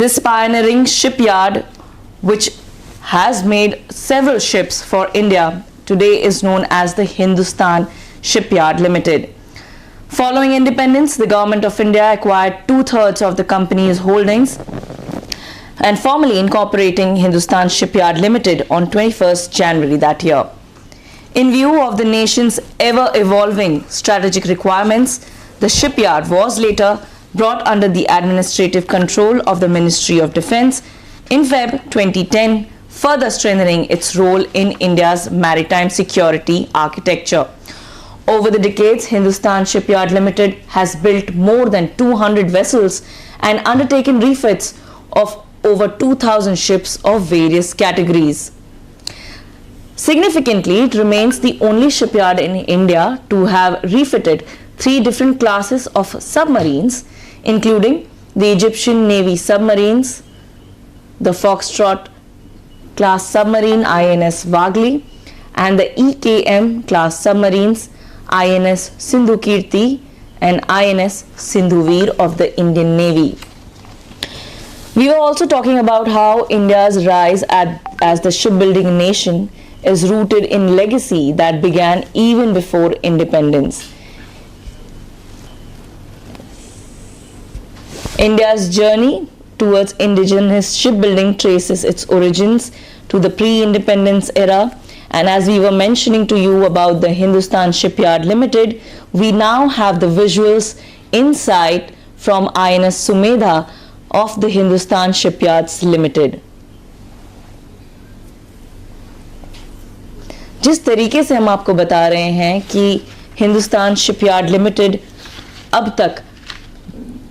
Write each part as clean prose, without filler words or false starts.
This pioneering shipyard, which has made several ships for India, today is known as the Hindustan Shipyard Limited. Following independence, the Government of India acquired 2/3 of the company's holdings and formally incorporating Hindustan Shipyard Limited on 21st January that year. In view of the nation's ever-evolving strategic requirements, the shipyard was later brought under the administrative control of the Ministry of Defence in Feb 2010, further strengthening its role in India's maritime security architecture. Over the decades, Hindustan Shipyard Limited has built more than 200 vessels and undertaken refits of over 2,000 ships of various categories. Significantly, it remains the only shipyard in India to have refitted 3 different classes of submarines, including the Egyptian Navy submarines, the Foxtrot class submarine INS Waghli, and the EKM class submarines INS Sindhu Kirti and INS Sindhuveer of the Indian Navy. We were also talking about how India's rise as the shipbuilding nation is rooted in legacy that began even before independence. India's journey towards indigenous shipbuilding traces its origins to the pre-independence era, and as we were mentioning to you about the Hindustan Shipyard Limited, we now have the visuals inside from INS Sumedha of the Hindustan Shipyards Limited. जिस तरीके से हम आपको बता रहे हैं कि Hindustan shipyard limited अब तक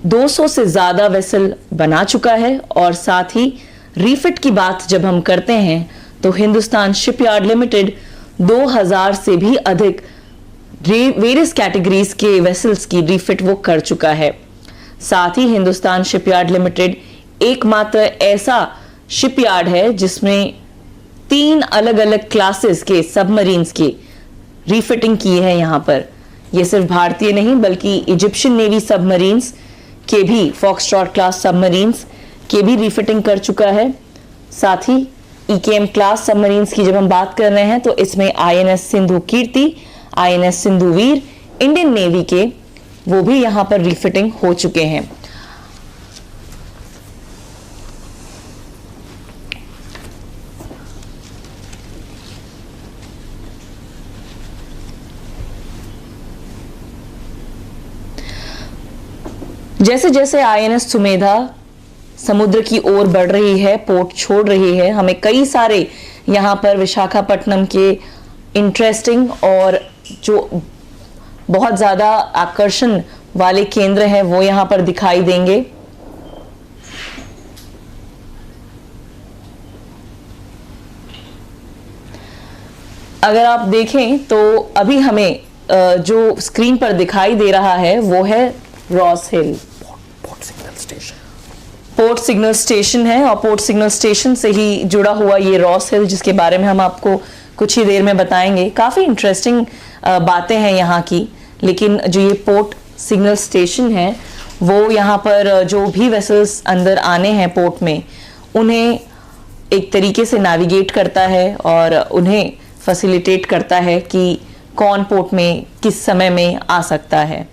200 से ज़्यादा वेसल बना चुका है, और साथ ही रीफिट की बात जब हम करते हैं तो हिंदुस्तान शिपयार्ड लिमिटेड 2000 से भी अधिक वेरियस कैटेगरीज के वेसल्स की रीफिट वो कर चुका है। साथ ही हिंदुस्तान शिपयार्ड लिमिटेड एकमात्र ऐसा शिपयार्ड है जिसमें 3 अलग अलग क्लासेस के सबमरीन्स की रीफिटिंग की है। यहाँ पर ये सिर्फ भारतीय नहीं बल्कि इजिप्शियन नेवी सबमरीन्स के भी, फॉक्सट्रॉट क्लास सबमरीन्स के भी रीफिटिंग कर चुका है। साथ ही ईकेएम क्लास सबमरीन्स की जब हम बात कर रहे हैं तो इसमें आईएनएस सिंधु कीर्ति, आईएनएस सिंधुवीर, इंडियन नेवी के वो भी यहाँ पर रीफिटिंग हो चुके हैं। जैसे जैसे आईएनएस सुमेधा समुद्र की ओर बढ़ रही है, पोर्ट छोड़ रही है, हमें कई सारे यहाँ पर विशाखापट्टनम के इंटरेस्टिंग और जो बहुत ज़्यादा आकर्षण वाले केंद्र हैं वो यहाँ पर दिखाई देंगे। अगर आप देखें तो अभी हमें जो स्क्रीन पर दिखाई दे रहा है वो है रॉस हिल पोर्ट सिग्नल स्टेशन है, और पोर्ट सिग्नल स्टेशन से ही जुड़ा हुआ ये रॉस हिल, जिसके बारे में हम आपको कुछ ही देर में बताएंगे। काफ़ी इंटरेस्टिंग बातें हैं यहाँ की, लेकिन जो ये पोर्ट सिग्नल स्टेशन है वो यहाँ पर जो भी वेसल्स अंदर आने हैं पोर्ट में उन्हें एक तरीके से नेविगेट करता है और उन्हें फैसिलिटेट करता है कि कौन पोर्ट में किस समय में आ सकता है।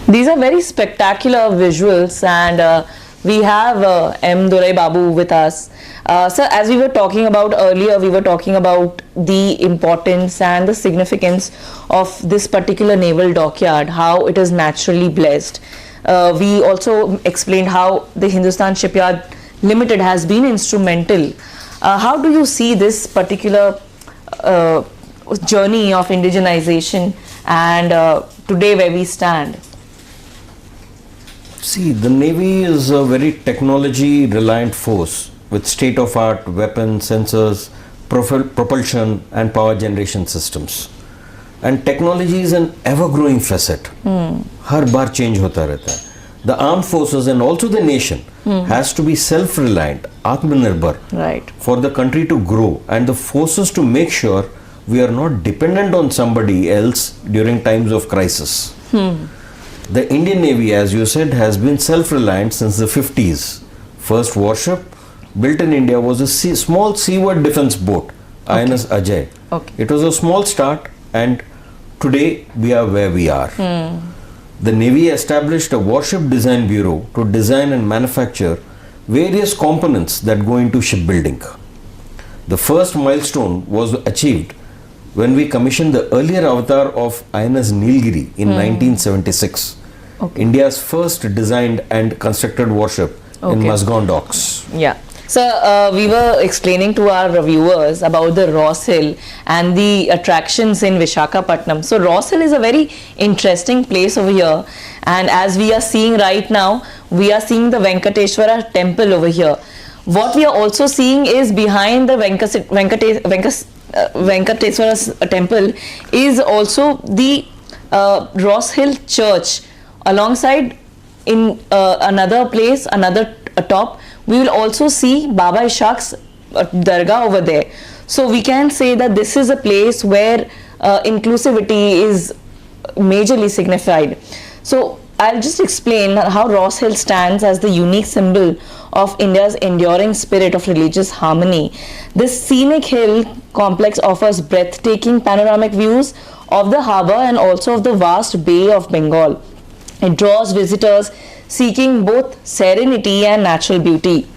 These are very spectacular visuals, and we have M. Durai Babu with us. Sir, as we were talking about earlier, we were talking about the importance and the significance of this particular naval dockyard, how it is naturally blessed. We also explained how the Hindustan Shipyard Limited has been instrumental. How do you see this particular journey of indigenization and today where we stand? See, the Navy is a very technology reliant force with state of art weapons, sensors, propulsion and power generation systems. And technology is an ever growing facet. Her bar change होता रहता है. The armed forces and also the nation has to be self-reliant, Atmanirbhar, Right. for the country to grow and the forces to make sure we are not dependent on somebody else during times of crisis. The Indian Navy, as you said, has been self-reliant since the 50s. First warship built in India was a small seaward defense boat, INS Ajay. Okay. It was a small start and today we are where we are. The Navy established a warship design bureau to design and manufacture various components that go into shipbuilding. The first milestone was achieved when we commissioned the earlier avatar of INS Nilgiri in 1976. Okay. India's first designed and constructed warship in Okay. Mazgaon docks. Yeah. So we were explaining to our viewers about the Ross Hill and the attractions in Vishakhapatnam. So Ross Hill is a very interesting place over here, and as we are seeing right now, we are seeing the Venkateshwara temple over here. What we are also seeing is behind the Venkateshwara temple is also the Ross Hill Church. Alongside in another place, another top, we will also see Baba Ishaq's Dargah over there. So we can say that this is a place where inclusivity is majorly signified. So I'll just explain how Ross Hill stands as the unique symbol of India's enduring spirit of religious harmony. This scenic hill complex offers breathtaking panoramic views of the harbour and also of the vast Bay of Bengal. It draws visitors seeking both serenity and natural beauty.